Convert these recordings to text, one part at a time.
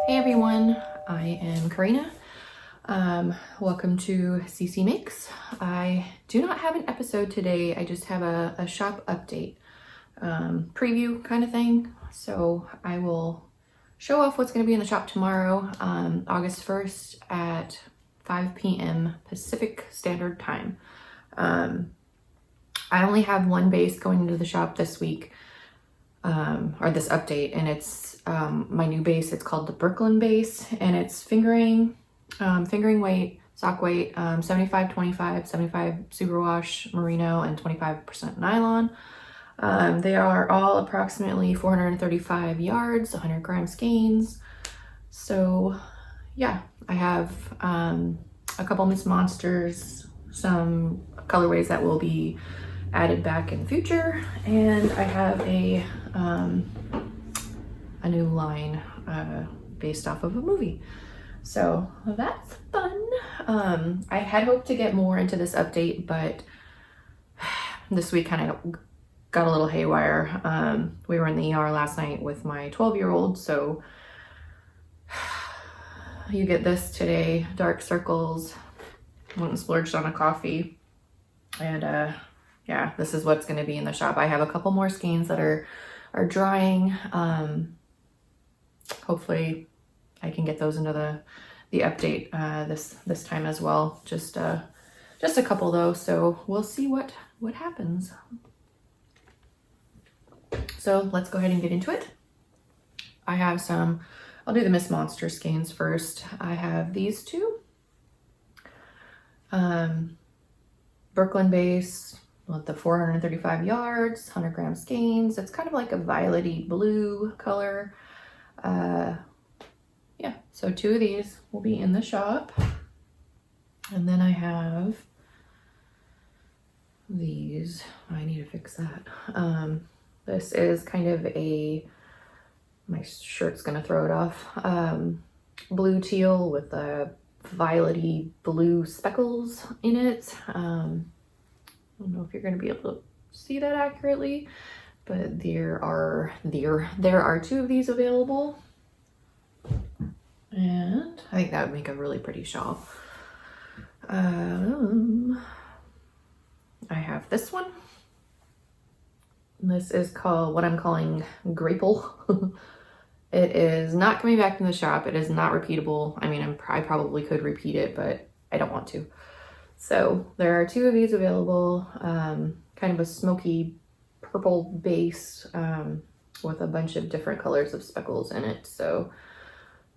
Hey everyone, I am Karina. Welcome to CC Makes. I do not have an episode today. I just have a shop update preview kind of thing. So I will show off what's going to be in the shop tomorrow, August 1st at 5 p.m. Pacific Standard Time. I only have one base going into the shop this week, or this update, and it's my new base. It's called the Brooklyn base, and it's fingering weight, sock weight, 75-25, 75 superwash merino and 25% nylon. They are all approximately 435 yards, 100 gram skeins. So yeah, I have a couple Miss Monsters, some colorways that will be added back in the future, and I have a new line based off of a movie. So that's fun. I had hoped to get more into this update, but this week kind of got a little haywire. We were in the ER last night with my 12-year-old, so you get this today, dark circles, went and splurged on a coffee, and yeah, this is what's going to be in the shop. I have a couple more skeins that are drying. Hopefully I can get those into the update this time as well. Just a couple though, so we'll see what happens. So let's go ahead and get into it. I have I'll do the Miss Monster skeins first. I have these two. Brooklyn base with the 435 yards, 100 gram skeins. It's kind of like a violety blue color. Yeah, so two of these will be in the shop. And then I have these. I need to fix that. This is kind of my shirt's gonna throw it off. Blue teal with a violety blue speckles in it. I don't know if you're going to be able to see that accurately, but there are two of these available, and I think that would make a really pretty shawl. I have this one. This is called what I'm calling Grapple. It is not coming back in the shop. It is not repeatable. I mean, I probably could repeat it, but I don't want to. So there are two of these available, kind of a smoky purple base with a bunch of different colors of speckles in it. So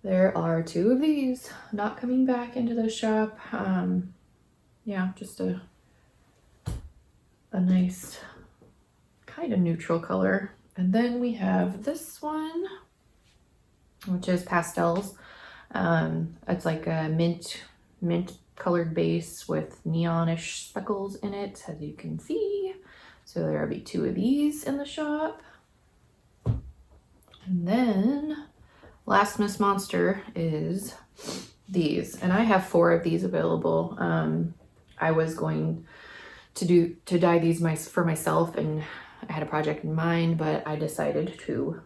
there are two of these not coming back into the shop. Yeah, just a nice kind of neutral color. And then we have this one, which is pastels. It's like a mint colored base with neonish speckles in it, as you can see. So there will be two of these in the shop. And then last Miss Monster is these, and I have 4 of these available. I was going to dye these for myself, and I had a project in mind, but I decided to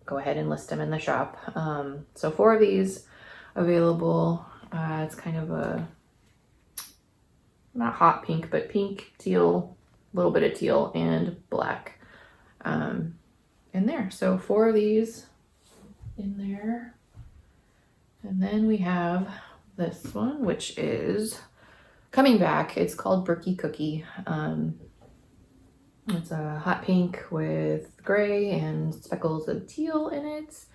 go ahead and list them in the shop. So 4 of these available. It's kind of a not hot pink, but pink, teal, a little bit of teal, and black in there. So 4 of these in there. And then we have this one, which is coming back. It's called Brookie Cookie. It's a hot pink with gray and speckles of teal in it.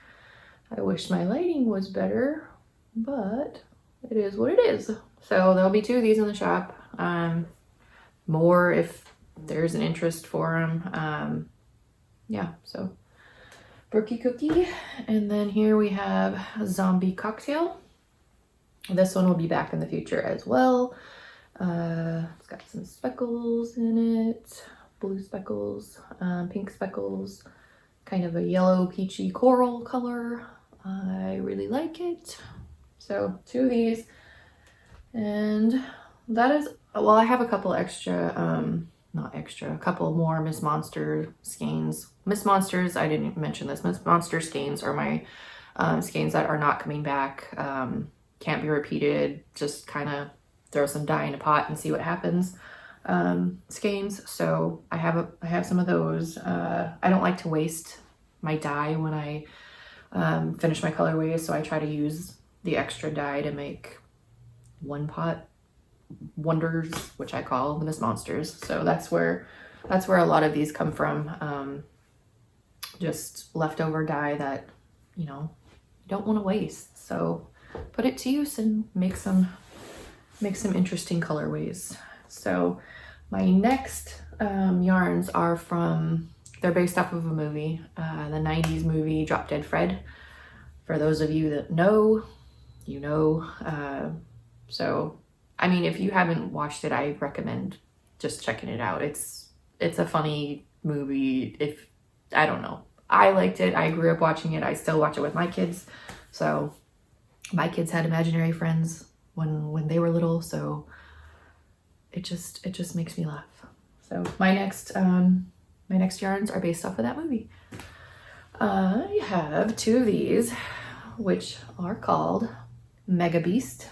I wish my lighting was better, but it is what it is. So there'll be 2 of these in the shop. More if there's an interest for them. Yeah, so Brookie Cookie. And then here we have Zombie Cocktail. This one will be back in the future as well. It's got some speckles in it, blue speckles, pink speckles, kind of a yellow peachy coral color. I really like it. So 2 of these, and that is, well, I have a couple extra, a couple more Miss Monster skeins. Miss Monsters, I didn't mention this, Miss Monster skeins are my skeins that are not coming back, can't be repeated, just kind of throw some dye in a pot and see what happens, skeins. So I have some of those. I don't like to waste my dye when I finish my colorways, so I try to use the extra dye to make one pot wonders, which I call the Miss Monsters. So that's where a lot of these come from. Just leftover dye that, you know, you don't want to waste. So put it to use and make some interesting colorways. So my next yarns are they're based off of a movie, the 90s movie Drop Dead Fred. For those of you that know, you know. So, I mean, if you haven't watched it, I recommend just checking it out. It's a funny movie. I don't know. I liked it. I grew up watching it. I still watch it with my kids. So my kids had imaginary friends when they were little. So it just makes me laugh. So my next yarns are based off of that movie. I have two of these, which are called Mega Beast.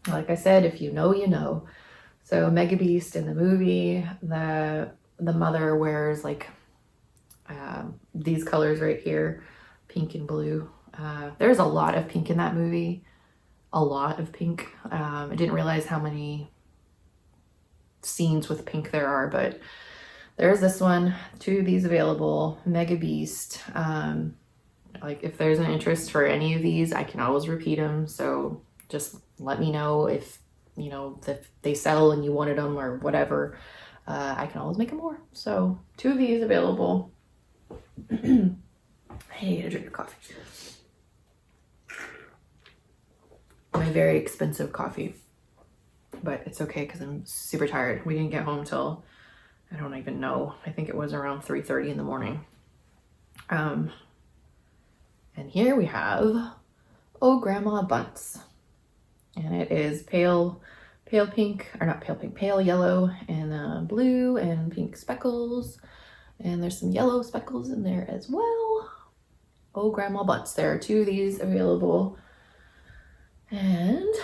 Like I said, if you know, you know. So Mega Beast in the movie, the mother wears like these colors right here, pink and blue. There's a lot of pink in that movie, a lot of pink. I didn't realize how many scenes with pink there are, but there's this one, two of these available, Mega Beast. Like if there's an interest for any of these, I can always repeat them. So just let me know if, you know, if they sell and you wanted them or whatever. I can always make them more. So two of these available. I need a drink of coffee. My very expensive coffee, but it's okay because I'm super tired. We didn't get home till, I don't even know. I think it was around 3:30 in the morning. And here we have Oh Grandma Bunce. And it is pale pink, or not pale pink, pale yellow and blue and pink speckles. And there's some yellow speckles in there as well. Oh Grandma Bunce. There are two of these available. And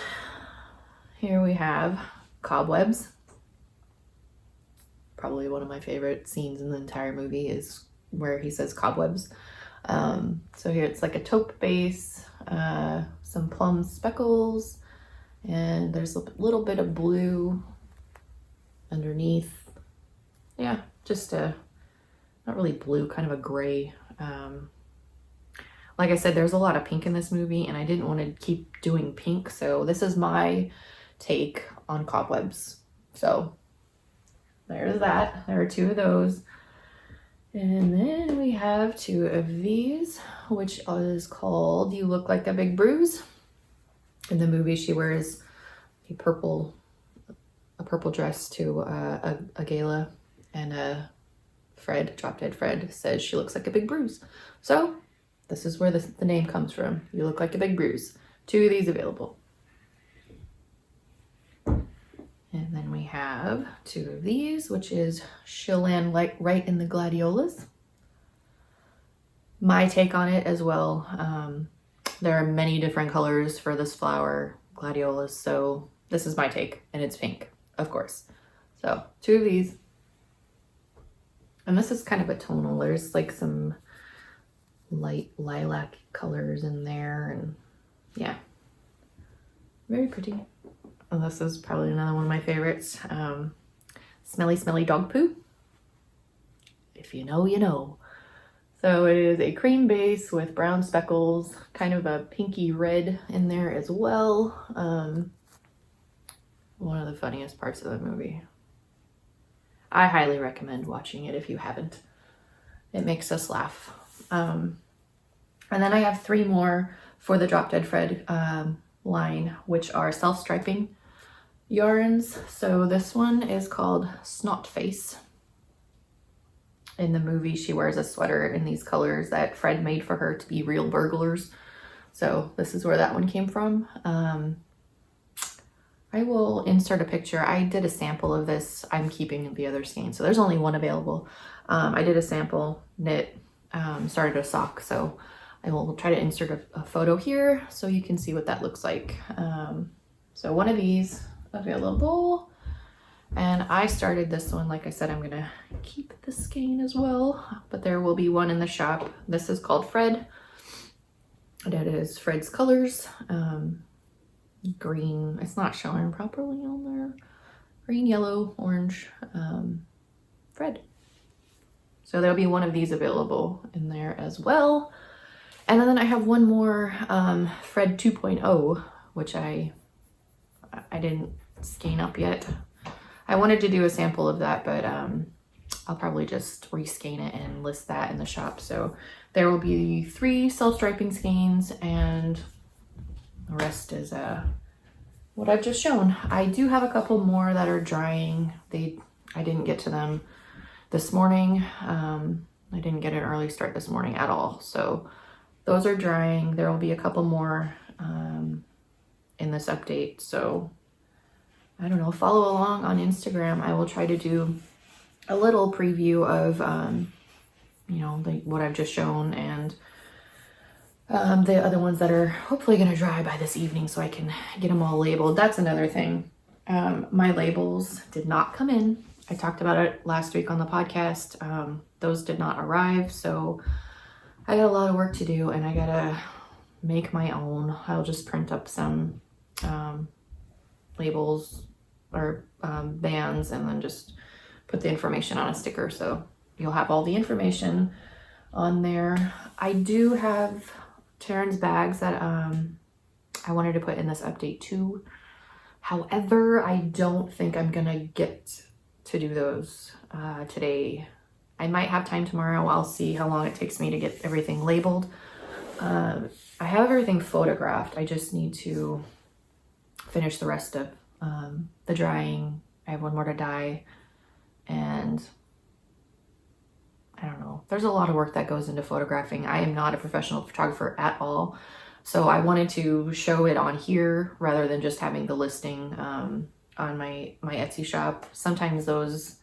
here we have Cobwebs. Probably one of my favorite scenes in the entire movie is where he says cobwebs. So here it's like a taupe base, some plum speckles, and there's a little bit of blue underneath. Yeah, just not really blue, kind of a gray. Like I said, there's a lot of pink in this movie, and I didn't want to keep doing pink, so this is my take on cobwebs. So there's that. There are two of those. And then we have two of these, which is called You Look Like a Big Bruise. In the movie, she wears a purple dress to a gala, and Drop Dead Fred says she looks like a big bruise. So this is where the name comes from. You look like a big bruise. Two of these available. And then we have two of these, which is She'll Land Right in the Gladiolas. My take on it as well. There are many different colors for this flower, gladiolus, so this is my take, and it's pink, of course. So two of these. And this is kind of a tonal. There's like some light lilac colors in there, and yeah, very pretty. And this is probably another one of my favorites. Smelly Smelly Dog Poo. If you know, you know. So it is a cream base with brown speckles, kind of a pinky red in there as well. One of the funniest parts of the movie. I highly recommend watching it if you haven't. It makes us laugh. And then I have three more for the Drop Dead Fred line, which are self-striping yarns. So this one is called Snot Face. In the movie, she wears a sweater in these colors that Fred made for her to be real burglars. So this is where that one came from. I will insert a picture. I did a sample of this. I'm keeping the other skein, so there's only one available. I did a sample knit, started a sock, so I will try to insert a photo here so you can see what that looks like. So one of these available, and I started this one. Like I said, I'm gonna keep the skein as well, but there will be one in the shop. This is called Fred. That is Fred's colors. Green, it's not showing properly on there. Green, yellow, orange, Fred. So there'll be one of these available in there as well. And then I have one more Fred 2.0, which I didn't skein up yet. I wanted to do a sample of that, but I'll probably just reskein it and list that in the shop. So there will be 3 self-striping skeins, and the rest is what I've just shown. I do have a couple more that are drying. I didn't get to them this morning. I didn't get an early start this morning at all. So those are drying. There will be a couple more in this update. So I don't know, follow along on Instagram. I will try to do a little preview of, you know, like what I've just shown, and the other ones that are hopefully going to dry by this evening so I can get them all labeled. That's another thing. My labels did not come in. I talked about it last week on the podcast. Those did not arrive, so I got a lot of work to do, and I gotta make my own. I'll just print up some labels or bands and then just put the information on a sticker, so you'll have all the information on there. I do have Terran's bags that I wanted to put in this update too. However, I don't think I'm gonna get to do those today. I might have time tomorrow. I'll see how long it takes me to get everything labeled. I have everything photographed. I just need to finish the rest of the drying. I have one more to dye, and I don't know. There's a lot of work that goes into photographing. I am not a professional photographer at all, so I wanted to show it on here rather than just having the listing on my Etsy shop. Sometimes those,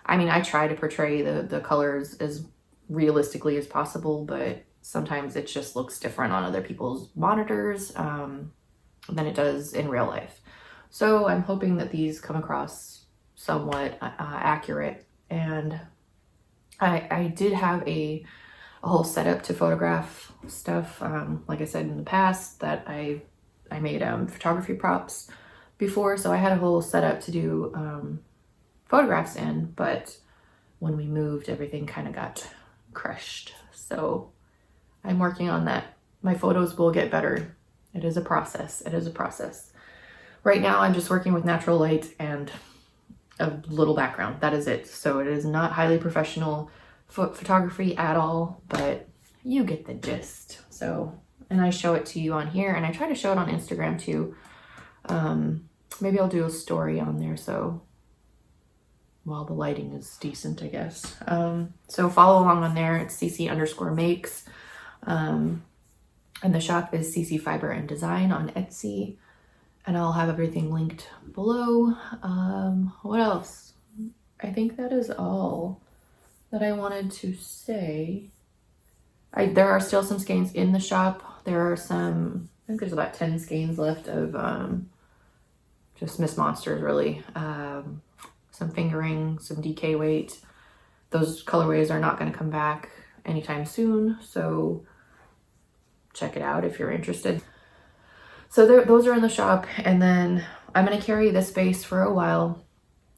I mean, I try to portray the colors as realistically as possible, but sometimes it just looks different on other people's monitors than it does in real life. So I'm hoping that these come across somewhat accurate. And I did have a whole setup to photograph stuff. Like I said in the past, that I made photography props before, so I had a whole setup to do photographs in, but when we moved, everything kind of got crushed. So I'm working on that. My photos will get better. It is a process. It is a process. Right now, I'm just working with natural light and a little background. That is it. So it is not highly professional photography at all, but you get the gist. So, and I show it to you on here, and I try to show it on Instagram too. Maybe I'll do a story on there, so while the lighting is decent, I guess. So follow along on there. It's cc_makes. And the shop is CC Fiber and Design on Etsy. And I'll have everything linked below. What else? I think that is all that I wanted to say. There are still some skeins in the shop. There are some, I think there's about 10 skeins left of just Miss Monsters, really. Some fingering, some DK weight. Those colorways are not going to come back anytime soon, so check it out if you're interested. So those are in the shop, and then I'm going to carry this base for a while,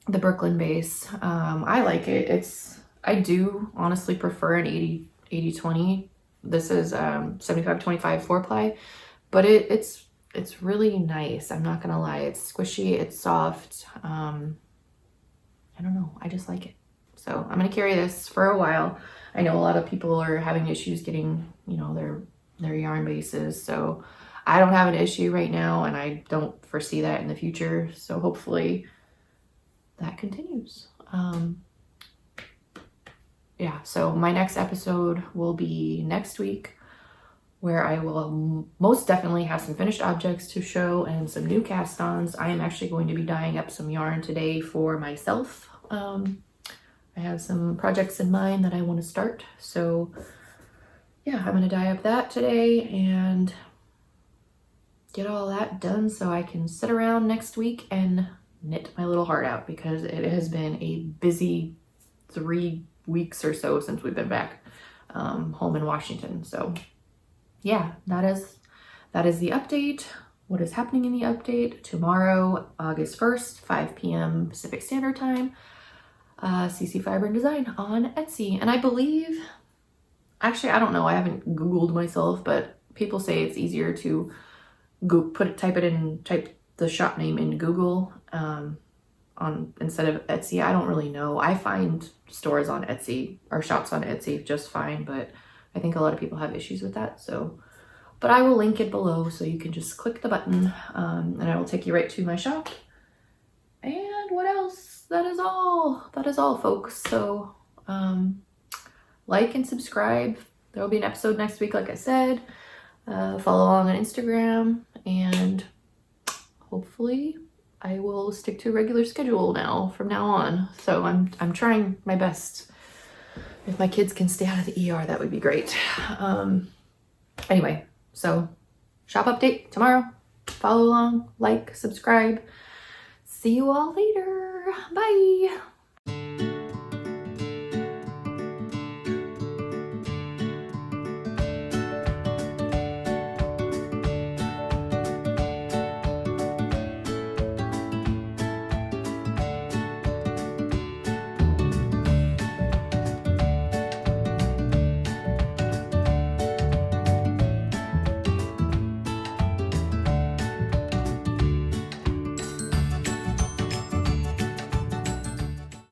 the Brooklyn base. I like it. I do honestly prefer an 80-20. This is 75-25 4-ply, but it's really nice. I'm not going to lie. It's squishy. It's soft. I don't know. I just like it. So I'm going to carry this for a while. I know a lot of people are having issues getting, you know, their yarn bases. So I don't have an issue right now, and I don't foresee that in the future. So hopefully that continues. Yeah, so my next episode will be next week, where I will most definitely have some finished objects to show and some new cast-ons. I am actually going to be dyeing up some yarn today for myself. I have some projects in mind that I want to start. So yeah, I'm gonna dye up that today and get all that done so I can sit around next week and knit my little heart out, because it has been a busy 3 weeks or so since we've been back home in Washington. So yeah, that is the update. What is happening in the update? Tomorrow, August 1st, 5 p.m. Pacific Standard Time, CC Fiber and Design on Etsy. And I believe, actually, I don't know, I haven't Googled myself, but people say it's easier to type the shop name in Google instead of Etsy. I don't really know. I find stores on Etsy or shops on Etsy just fine, but I think a lot of people have issues with that. So, but I will link it below so you can just click the button and it will take you right to my shop. And what else? That is all. That is all, folks. So like and subscribe. There will be an episode next week, like I said. Follow along on Instagram, and hopefully I will stick to a regular schedule from now on. So I'm trying my best. If my kids can stay out of the ER, that would be great. Anyway, so shop update tomorrow. Follow along, like, subscribe. See you all later. Bye.